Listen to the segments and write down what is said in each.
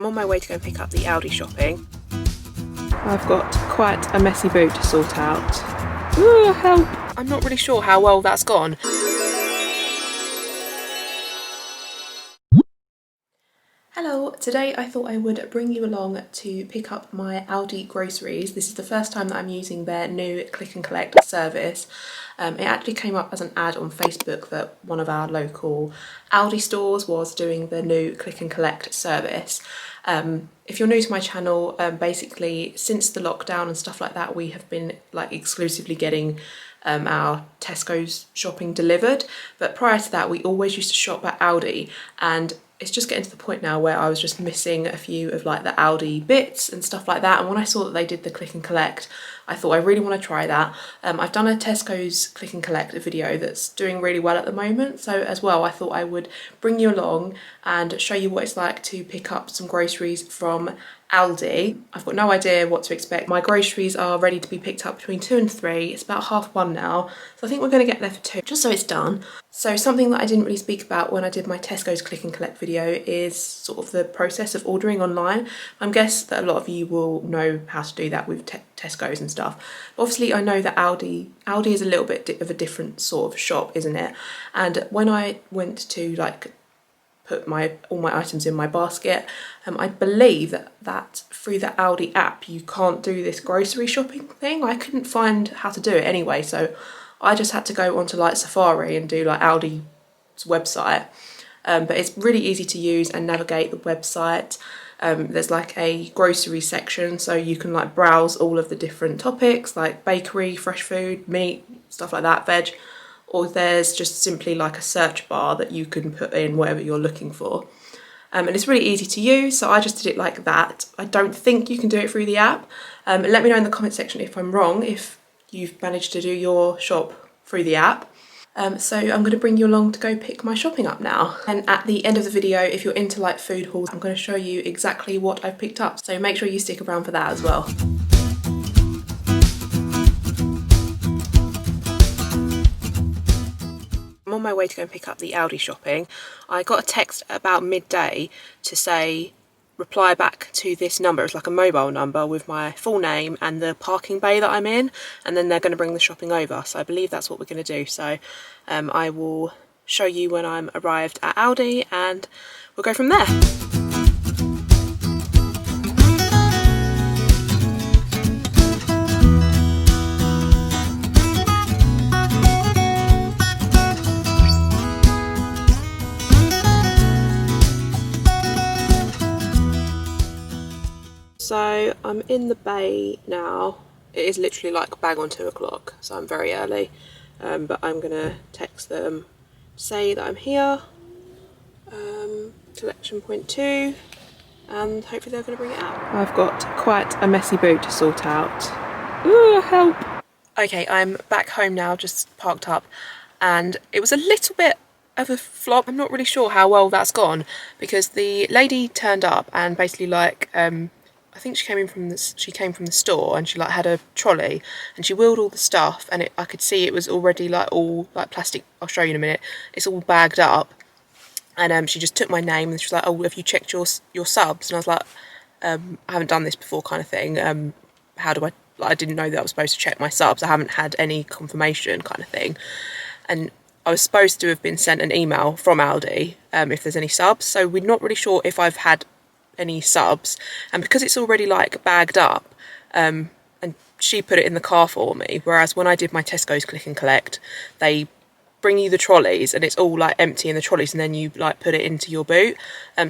I'm on my way to go and pick up the Aldi shopping. I've got quite a messy boot to sort out. Ooh, help! I'm not really sure how well that's gone. Hello, today I thought I would bring you along to pick up my Aldi groceries. This is the first time that I'm using their new Click and Collect service. It actually came up as an ad on Facebook that one of our local Aldi stores was doing the new Click and Collect service. If you're new to my channel, basically since the lockdown and stuff like that, we have been like exclusively getting our Tesco's shopping delivered. But prior to that, we always used to shop at Aldi, and it's just getting to the point now where I was just missing a few of like the Aldi bits and stuff like that. And when I saw that they did the Click and Collect, I thought I really want to try that. I've done a Tesco's Click and Collect video that's doing really well at the moment. So as well, I thought I would bring you along and show you what it's like to pick up some groceries from Aldi. I've got no idea what to expect. My groceries are ready to be picked up between 2 and 3. It's about 1:30 now, so I think we're going to get there for 2, just so it's done. So something that I didn't really speak about when I did my Tesco's Click and Collect video is sort of the process of ordering online. I guess that a lot of you will know how to do that with Tesco's and stuff. But obviously I know that Aldi is a little bit of a different sort of shop, isn't it? And when I went to like put all my items in my basket, I believe that through the Aldi app you can't do this grocery shopping thing. I couldn't find how to do it anyway, so I just had to go onto like Safari and do like Aldi's website. But it's really easy to use and navigate the website. There's like a grocery section, so you can like browse all of the different topics like bakery, fresh food, meat, stuff like that, veg. Or there's just simply like a search bar that you can put in whatever you're looking for. And it's really easy to use, so I just did it like that. I don't think you can do it through the app. Let me know in the comment section if I'm wrong, if you've managed to do your shop through the app. So I'm going to bring you along to go pick my shopping up now. And at the end of the video, if you're into like food hauls, I'm going to show you exactly what I've picked up. So make sure you stick around for that as well. I'm on my way to go and pick up the Aldi shopping. I got a text about midday to say reply back to this number. It's like a mobile number with my full name and the parking bay that I'm in, and then they're going to bring the shopping over. So I believe that's what we're going to do. So I will show you when I'm arrived at Aldi and we'll go from there. So I'm in the bay now. It is literally like bang on 2 o'clock, so I'm very early. But I'm gonna text them, say that I'm here, collection point 2, and hopefully they're gonna bring it out. I've got quite a messy boot to sort out. Ooh, help! Okay, I'm back home now, just parked up, and it was a little bit of a flop. I'm not really sure how well that's gone, because the lady turned up and basically like, I think she came from the store, and she like had a trolley and she wheeled all the stuff, and I could see it was already like all like plastic. I'll show you in a minute. It's all bagged up, and she just took my name and she was like, "Oh, have you checked your subs?" And I was like, "I haven't done this before," kind of thing. How do I? Like, I didn't know that I was supposed to check my subs. I haven't had any confirmation, kind of thing. And I was supposed to have been sent an email from Aldi if there's any subs. So we're not really sure if I've had any subs, and because it's already like bagged up, and she put it in the car for me, whereas when I did my Tesco's Click and Collect, they bring you the trolleys and it's all like empty in the trolleys, and then you like put it into your boot,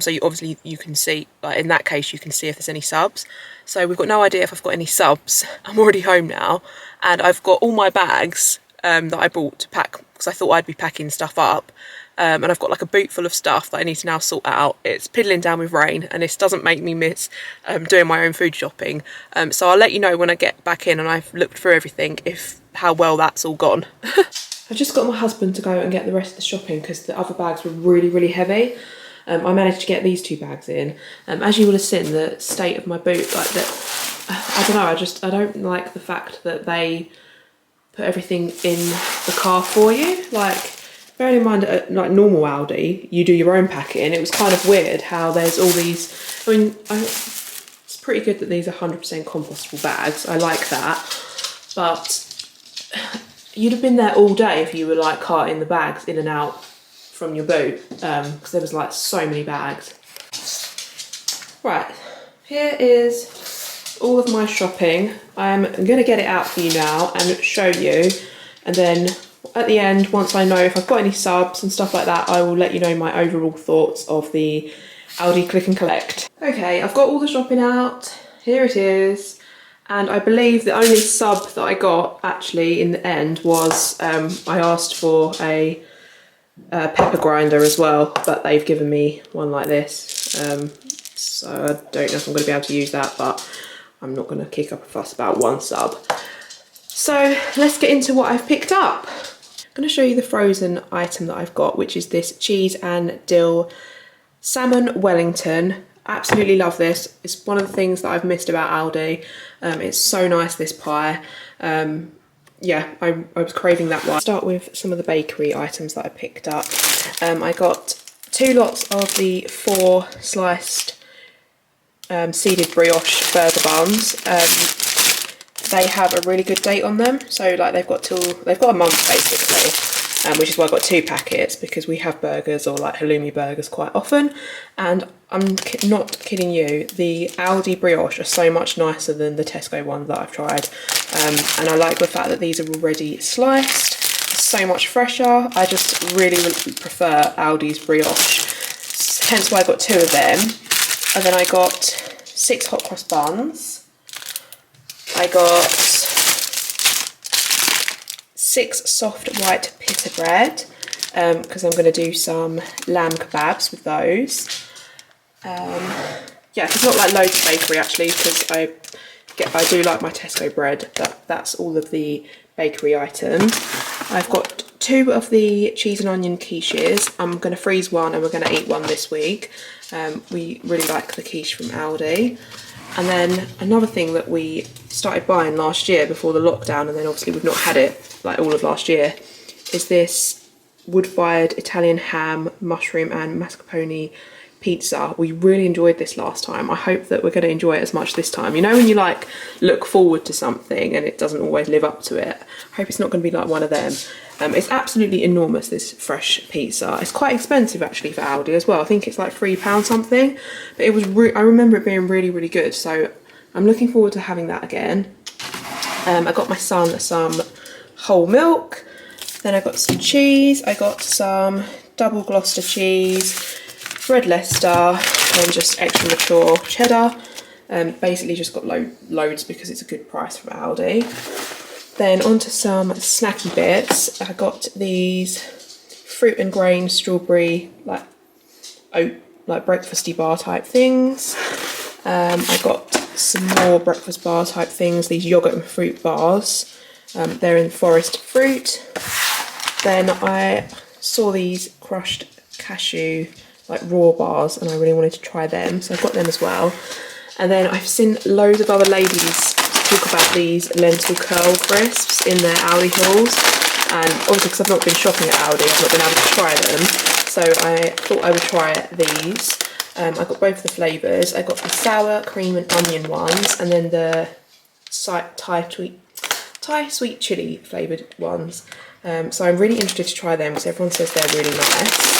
so you can see, like in that case you can see if there's any subs. So we've got no idea if I've got any subs. I'm already home now, and I've got all my bags that I brought to pack, because I thought I'd be packing stuff up. And I've got like a boot full of stuff that I need to now sort out. It's piddling down with rain, and this doesn't make me miss doing my own food shopping. So I'll let you know when I get back in and I've looked through everything how well that's all gone. I've just got my husband to go and get the rest of the shopping because the other bags were really, really heavy. I managed to get these 2 bags in. As you will have seen, the state of my boot, like that, I don't know, I don't like the fact that they put everything in the car for you. Like, bearing in mind like normal Aldi, you do your own packing. It was kind of weird how there's all these, I mean, it's pretty good that these are 100% compostable bags. I like that, but you'd have been there all day if you were like carting the bags in and out from your boot, because there was like so many bags. Right, here is all of my shopping. I'm going to get it out for you now and show you, and then at the end, once I know if I've got any subs and stuff like that, I will let you know my overall thoughts of the Aldi Click and Collect. Okay, I've got all the shopping out. Here it is. And I believe the only sub that I got actually in the end was I asked for a pepper grinder as well, but they've given me one like this. So I don't know if I'm going to be able to use that, but I'm not going to kick up a fuss about one sub. So let's get into what I've picked up. I'm going to show you the frozen item that I've got, which is this cheese and dill salmon Wellington. Absolutely love this. It's one of the things that I've missed about Aldi. It's so nice, this pie. Yeah, I was craving that one. Start with some of the bakery items that I picked up. I got 2 lots of the 4 sliced seeded brioche burger buns. They have a really good date on them, so like they've got a month basically, which is why I got 2 packets, because we have burgers or like halloumi burgers quite often, and I'm not kidding you, the Aldi brioche are so much nicer than the Tesco ones that I've tried, and I like the fact that these are already sliced, so much fresher. I just really prefer Aldi's brioche, hence why I got 2 of them. And then I got 6 hot cross buns. I got 6 soft white pita bread, because I'm going to do some lamb kebabs with those. Yeah, it's not like loads of bakery actually, because I do like my Tesco bread. That's all of the bakery items. I've got 2 of the cheese and onion quiches. I'm going to freeze one and we're going to eat one this week. We really like the quiche from Aldi. And then another thing that we started buying last year before the lockdown, and then obviously we've not had it like all of last year, is this wood-fired Italian ham, mushroom and mascarpone pizza. We really enjoyed this last time. I hope that we're going to enjoy it as much this time. You know when you like look forward to something and it doesn't always live up to it? I hope it's not going to be like one of them. It's absolutely enormous, this fresh pizza. It's quite expensive actually for Aldi as well. I think it's like £3 something, but it was I remember it being really, really good. So I'm looking forward to having that again. I got my son some whole milk. Then I got some cheese. I got some double Gloucester cheese, red Leicester, and just extra mature cheddar. Basically just got loads because it's a good price from Aldi. Then onto some snacky bits. I got these fruit and grain strawberry like breakfasty bar type things. I got some more breakfast bar type things, these yogurt and fruit bars. They're in forest fruit. Then I saw these crushed cashew like raw bars and I really wanted to try them, so I got them as well. And then I've seen loads of other ladies talk about these lentil curl crisps in their Aldi hauls, and obviously because I've not been shopping at Aldi, I've not been able to try them, so I thought I would try these. I got both of the flavours. I got the sour cream and onion ones, and then the Thai sweet chilli flavoured ones. So I'm really interested to try them because everyone says they're really nice.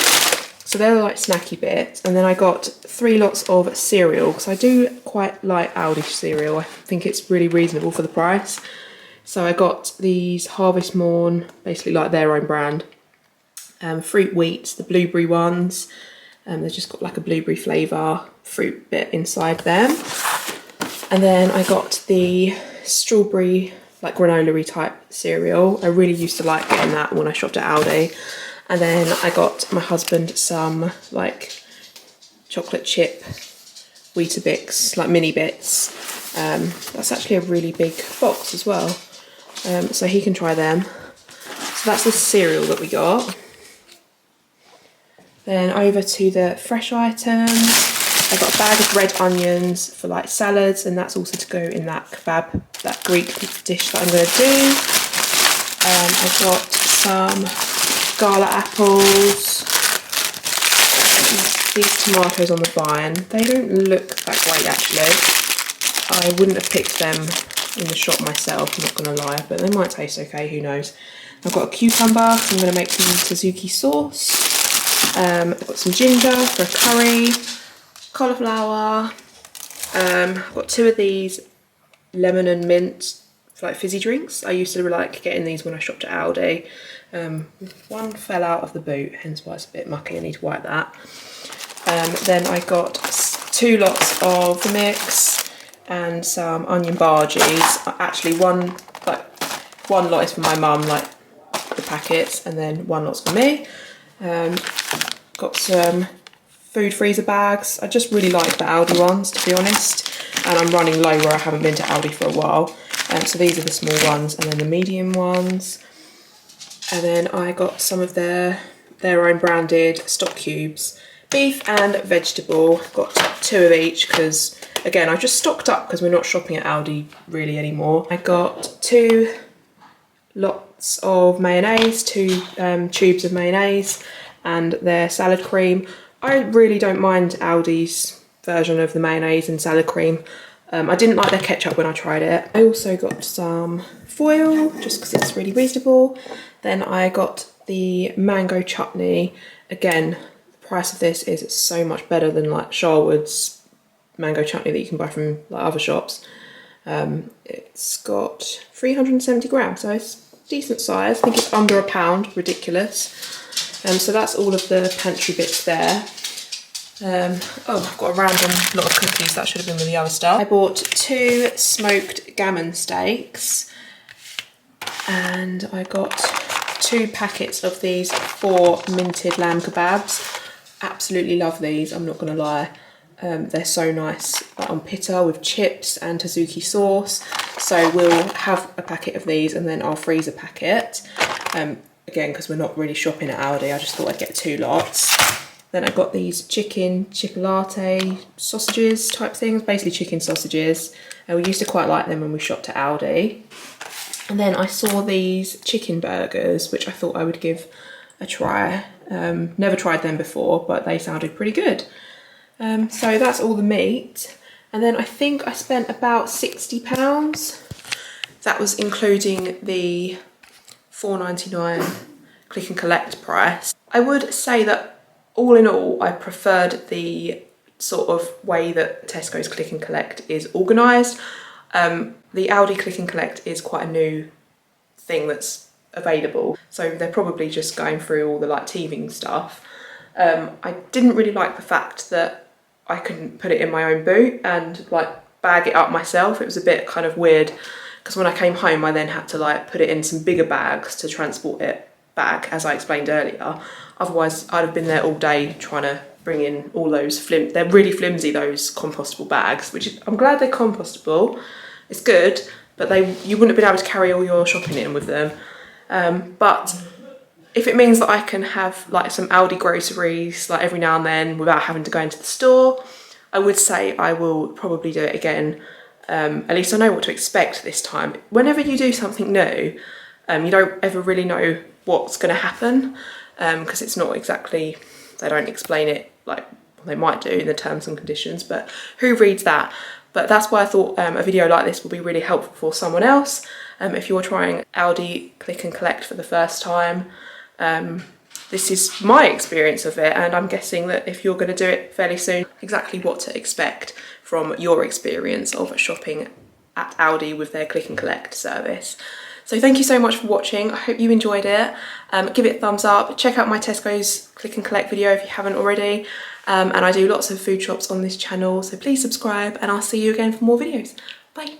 So they're like snacky bits. And then I got 3 lots of cereal because I do quite like Aldi cereal. I think it's really reasonable for the price. So I got these Harvest Morn, basically like their own brand. Fruit Wheats, the blueberry ones. They've just got like a blueberry flavour fruit bit inside them. And then I got the strawberry like granola-y type cereal. I really used to like getting that when I shopped at Aldi. And then I got my husband some like chocolate chip Weetabix, like mini bits. That's actually a really big box as well. So he can try them. So that's the cereal that we got. Then over to the fresh items. I got a bag of red onions for like salads, and that's also to go in that kebab, that Greek dish that I'm going to do. I got some Gala apples. These tomatoes on the vine. They don't look that great actually. I wouldn't have picked them in the shop myself, I'm not going to lie, but they might taste okay, who knows. I've got a cucumber, so I'm going to make some tzatziki sauce. I've got some ginger for a curry, cauliflower. I've got 2 of these lemon and mint like fizzy drinks. I used to like getting these when I shopped at Aldi. One fell out of the boot, hence why it's a bit mucky. I need to wipe that. Then I got 2 lots of the mix and some onion bhajis. Actually, one lot is for my mum, like the packets, and then 1 lot's for me. Got some food freezer bags. I just really like the Aldi ones, to be honest, and I'm running low where I haven't been to Aldi for a while. So these are the small ones, and then the medium ones. And then I got some of their own branded stock cubes, beef and vegetable. Got 2 of each because, again, I just stocked up because we're not shopping at Aldi really anymore. I got 2 lots of mayonnaise, 2 tubes of mayonnaise, and their salad cream. I really don't mind Aldi's version of the mayonnaise and salad cream. I didn't like their ketchup when I tried it. I also got some foil, just because it's really reasonable. Then I got the mango chutney. Again, the price of this is so much better than like Sharwood's mango chutney that you can buy from like other shops. It's got 370 grams, so it's decent size. I think it's under a pound, ridiculous. So that's all of the pantry bits there. Oh, I've got a random lot of cookies. That should have been with the other stuff. I bought 2 smoked gammon steaks, and I got 2 packets of these 4 minted lamb kebabs. Absolutely love these, I'm not gonna lie. They're so nice, like on pita with chips and tzatziki sauce. So we'll have a packet of these and then I'll freeze a packet. Again, because we're not really shopping at Aldi, I just thought I'd get 2 lots. Then I got these chicken chipolata sausages type things, basically chicken sausages. We used to quite like them when we shopped at Aldi. And then I saw these chicken burgers, which I thought I would give a try. Never tried them before, but they sounded pretty good. So that's all the meat. And then I think I spent about £60. That was including the £4.99 click and collect price. I would say that all in all, I preferred the sort of way that Tesco's click and collect is organised. The Aldi click and collect is quite a new thing that's available, so they're probably just going through all the like teething stuff. I didn't really like the fact that I couldn't put it in my own boot and like bag it up myself. It was a bit kind of weird because when I came home I then had to like put it in some bigger bags to transport it back, as I explained earlier. Otherwise I'd have been there all day trying to bring in all those they're really flimsy, those compostable bags, which I'm glad they're compostable. It's good, but you wouldn't have been able to carry all your shopping in with them. But if it means that I can have like some Aldi groceries like every now and then without having to go into the store, I would say I will probably do it again. At least I know what to expect this time. Whenever you do something new, you don't ever really know what's going to happen, because it's not exactly, they don't explain it like they might do in the terms and conditions, but who reads that? But that's why I thought a video like this would be really helpful for someone else. If you're trying Aldi click and collect for the first time, this is my experience of it, and I'm guessing that if you're going to do it fairly soon, exactly what to expect from your experience of shopping at Aldi with their click and collect service. So thank you so much for watching. I hope you enjoyed it. Give it a thumbs up. Check out my Tesco's click and collect video if you haven't already. And I do lots of food shops on this channel, so please subscribe and I'll see you again for more videos. Bye.